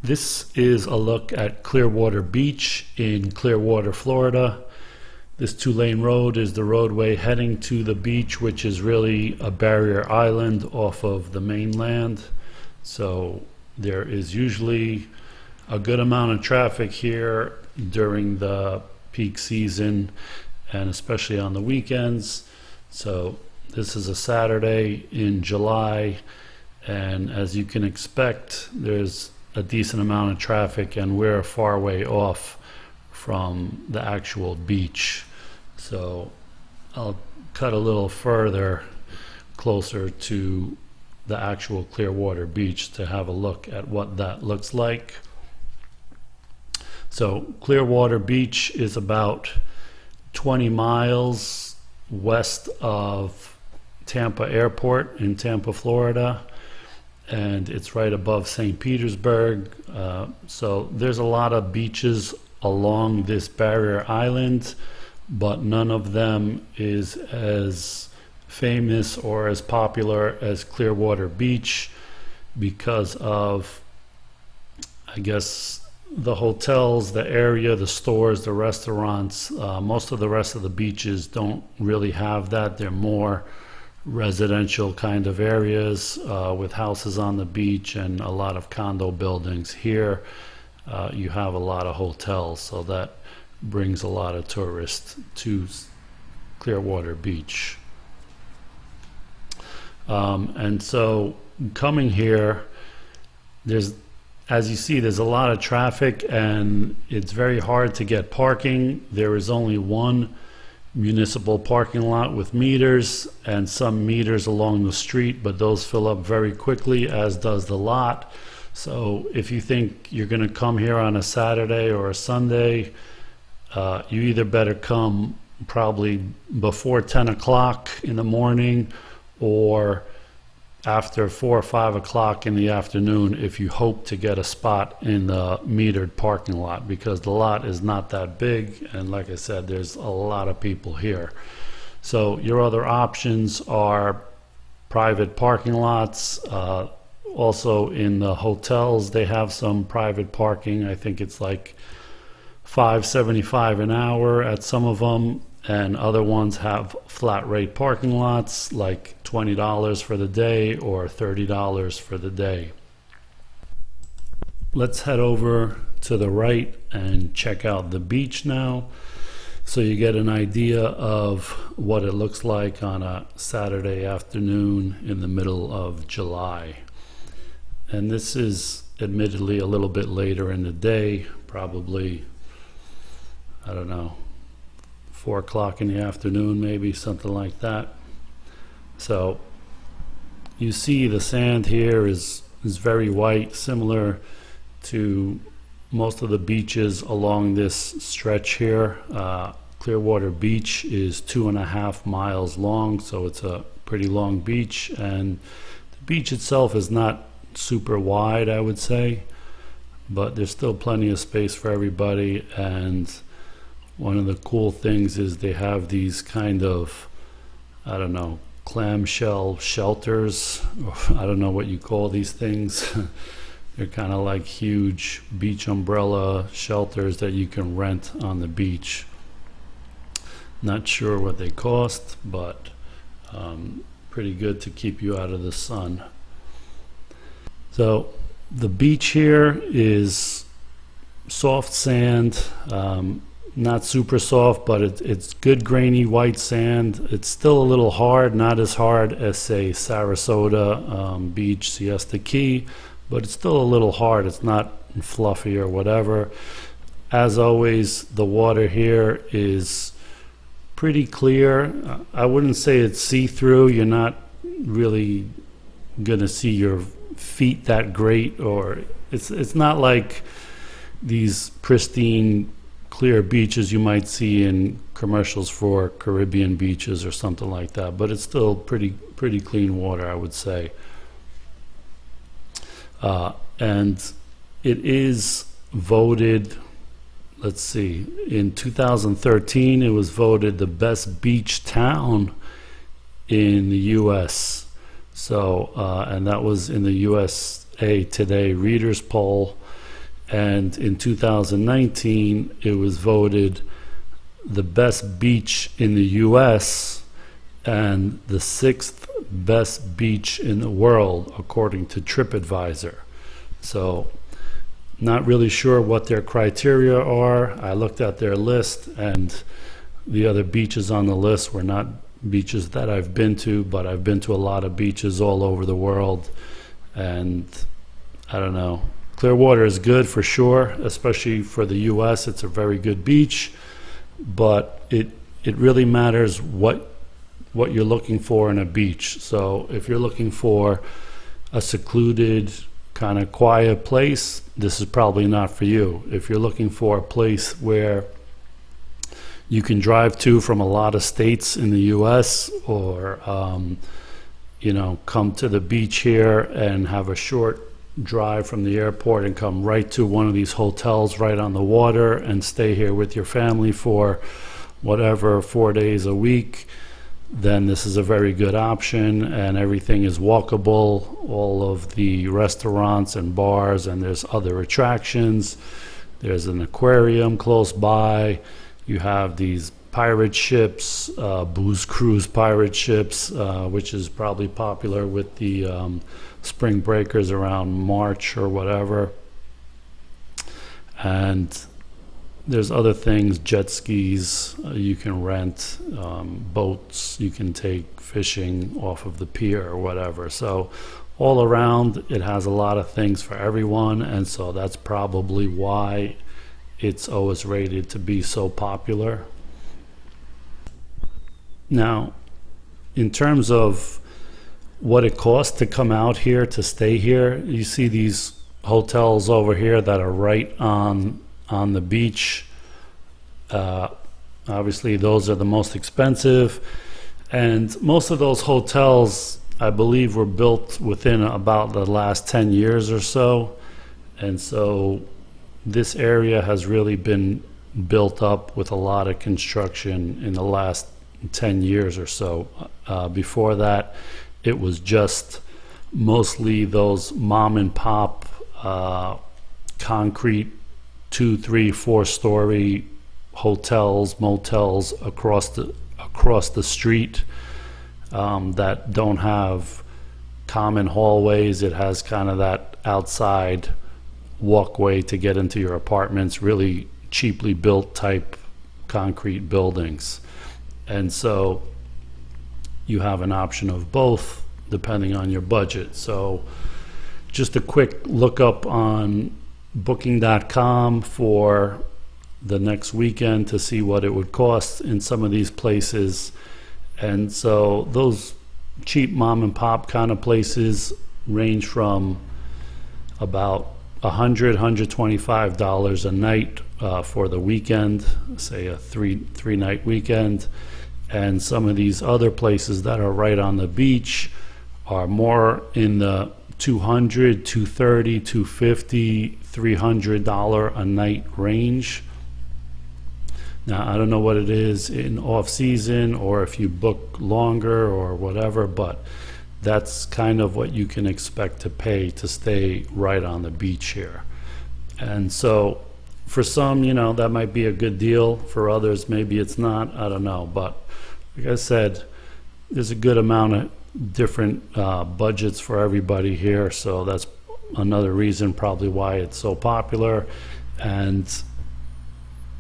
This is a look at Clearwater Beach in Clearwater, Florida. This two-lane road is the roadway heading to the beach, which is really a barrier island off of the mainland. So there is usually a good amount of traffic here during the peak season and especially on the weekends. So this is a Saturday in July, and as you can expect, there's a decent amount of traffic, and we're a far way off from the actual beach. So I'll cut a little further closer to the actual Clearwater Beach to have a look at what that looks like. So Clearwater Beach is about 20 miles west of Tampa Airport in Tampa, Florida, and it's right above St. Petersburg. So there's a lot of beaches along this barrier island, but none of them is as famous or as popular as Clearwater Beach because of, I guess, the hotels, the area, the stores, the restaurants. Most of the rest of the beaches don't really have that. They're more residential kind of areas with houses on the beach and a lot of condo buildings. Here you have a lot of hotels, so that brings a lot of tourists to Clearwater Beach. And so coming here, as you see, there's a lot of traffic and it's very hard to get parking. There is only one municipal parking lot with meters and some meters along the street, but those fill up very quickly, as does the lot. So if you think you're going to come here on a Saturday or a Sunday, you either better come probably before 10 o'clock in the morning or after 4 or 5 o'clock in the afternoon if you hope to get a spot in the metered parking lot, because the lot is not that big, and like I said, there's a lot of people here. So your other options are private parking lots. Also in the hotels they have some private parking. I think it's like $5.75 an hour at some of them, and other ones have flat rate parking lots like $20 for the day or $30 for the day. Let's head over to the right and check out the beach now, so you get an idea of what it looks like on a Saturday afternoon in the middle of July. And this is admittedly a little bit later in the day, probably, I don't know, 4 o'clock in the afternoon, maybe something like that. So you see the sand here is very white, similar to most of the beaches along this stretch here. Clearwater Beach is 2.5 miles long, so it's a pretty long beach, and the beach itself is not super wide, I would say, but there's still plenty of space for everybody. And one of the cool things is they have these kind of, I don't know, clamshell shelters, or I don't know what you call these things. They're kind of like huge beach umbrella shelters that you can rent on the beach. Not sure what they cost, but pretty good to keep you out of the sun. So the beach here is soft sand, not super soft, but it's good grainy white sand. It's still a little hard, not as hard as say Sarasota Beach, Siesta Key, but it's still a little hard. It's not fluffy or whatever. As always, the water here is pretty clear. I wouldn't say it's see-through. You're not really gonna see your feet that great, or it's not like these pristine clear beaches you might see in commercials for Caribbean beaches or something like that, but it's still pretty clean water, I would say. And it is voted, let's see, in 2013 it was voted the best beach town in the US. So and that was in the USA Today Readers Poll, And in 2019, it was voted the best beach in the US and the sixth best beach in the world, according to TripAdvisor. So, not really sure what their criteria are. I looked at their list, and the other beaches on the list were not beaches that I've been to, but I've been to a lot of beaches all over the world. And I don't know. Clearwater is good for sure, especially for the US. It's a very good beach, but it really matters what you're looking for in a beach. So if you're looking for a secluded, kind of quiet place, this is probably not for you. If you're looking for a place where you can drive to from a lot of states in the US, or come to the beach here and have a short drive from the airport and come right to one of these hotels right on the water and stay here with your family for whatever, 4 days a week, then this is a very good option, and everything is walkable. All of the restaurants and bars, and there's other attractions. There's an aquarium close by. You have these pirate ships, booze cruise pirate ships, which is probably popular with the spring breakers around March or whatever. And there's other things, jet skis you can rent, boats you can take fishing off of the pier or whatever. So all around, it has a lot of things for everyone, and so that's probably why it's always rated to be so popular. Now, in terms of what it costs to come out here, to stay here, you see these hotels over here that are right on the beach. Obviously, those are the most expensive, and most of those hotels, I believe, were built within about the last 10 years or so, and so this area has really been built up with a lot of construction in the last 10 years or so. Before that, it was just mostly those mom and pop concrete 2, 3, 4-story hotels, motels across the street that don't have common hallways. It has kind of that outside walkway to get into your apartments, really cheaply built type concrete buildings. And so you have an option of both depending on your budget. So just a quick look up on booking.com for the next weekend to see what it would cost in some of these places. And so those cheap mom and pop kind of places range from about $125 a night for the weekend, say a three night weekend. And some of these other places that are right on the beach are more in the $200, $230, $250, $300 a night range. Now, I don't know what it is in off season or if you book longer or whatever, but that's kind of what you can expect to pay to stay right on the beach here. And so for some, that might be a good deal. For others, maybe it's not. I don't know. But like I said, there's a good amount of different budgets for everybody here. So that's another reason probably why it's so popular. And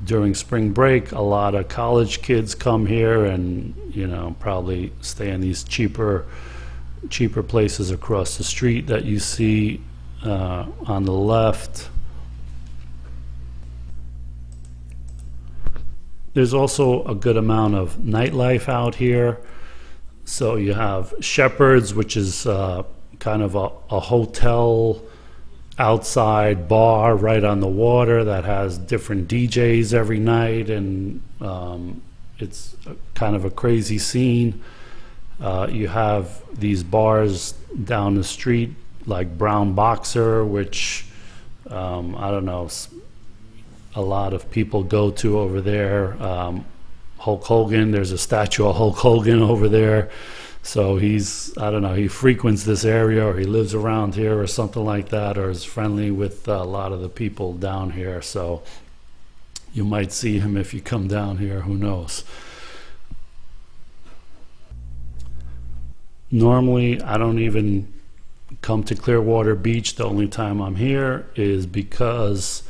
during spring break, a lot of college kids come here and, probably stay in these cheaper places across the street that you see on the left. There's also a good amount of nightlife out here. So you have Shepherd's, which is kind of a hotel outside bar right on the water that has different DJs every night, and it's kind of a crazy scene. You have these bars down the street like Brown Boxer, which I don't know, a lot of people go to over there. Hulk Hogan, there's a statue of Hulk Hogan over there. So he's, I don't know, he frequents this area, or he lives around here or something like that, or is friendly with a lot of the people down here. So you might see him if you come down here, who knows. Normally, I don't even come to Clearwater Beach. The only time I'm here is because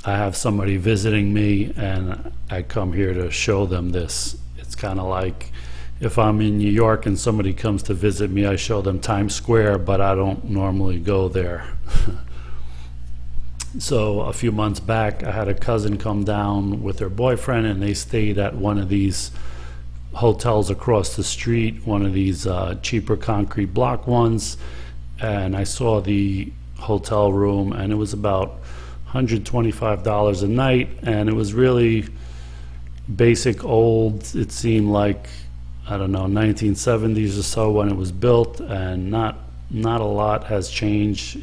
I have somebody visiting me and I come here to show them this. It's kind of like if I'm in New York and somebody comes to visit me, I show them Times Square, but I don't normally go there. So a few months back, I had a cousin come down with her boyfriend, and they stayed at one of these hotels across the street, one of these cheaper concrete block ones. And I saw the hotel room, and it was about $125 a night, and it was really basic old. It seemed like, I don't know, 1970s or so when it was built, and not a lot has changed.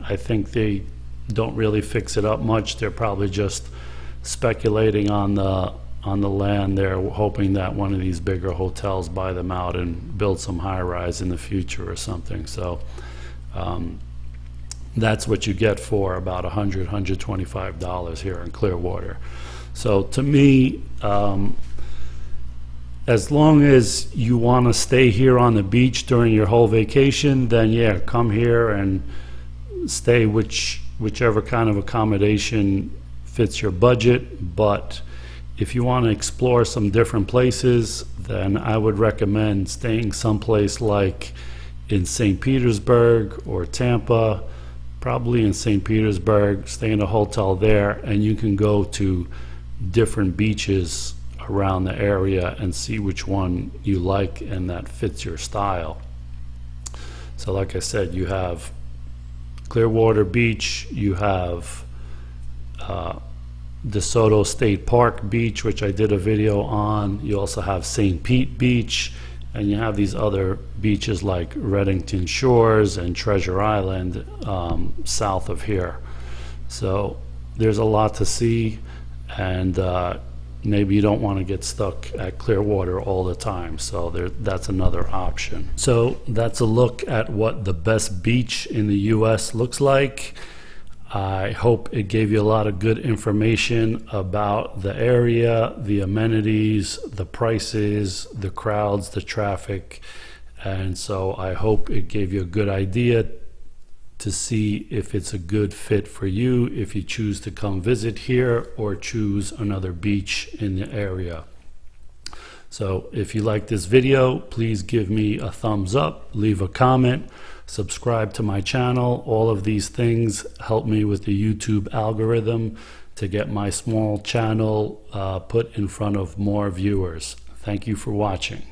I think they don't really fix it up much. They're probably just speculating on the land. They're hoping that one of these bigger hotels buy them out and build some high-rise in the future or something. So that's what you get for about $125 here in Clearwater. So to me, as long as you want to stay here on the beach during your whole vacation, then yeah, come here and stay whichever kind of accommodation fits your budget. But if you want to explore some different places, then I would recommend staying someplace like in St. Petersburg or Tampa. Probably in St. Petersburg, stay in a hotel there, and you can go to different beaches around the area and see which one you like and that fits your style. So like I said, you have Clearwater Beach, you have DeSoto State Park Beach, which I did a video on. You also have St. Pete Beach, and you have these other beaches like Reddington Shores and Treasure Island south of here. So there's a lot to see, and maybe you don't want to get stuck at Clearwater all the time, so that's another option. So that's a look at what the best beach in the US looks like. I hope it gave you a lot of good information about the area, the amenities, the prices, the crowds, the traffic, and so I hope it gave you a good idea to see if it's a good fit for you if you choose to come visit here or choose another beach in the area. So if you like this video, please give me a thumbs up, leave a comment, subscribe to my channel. All of these things help me with the YouTube algorithm to get my small channel put in front of more viewers. Thank you for watching.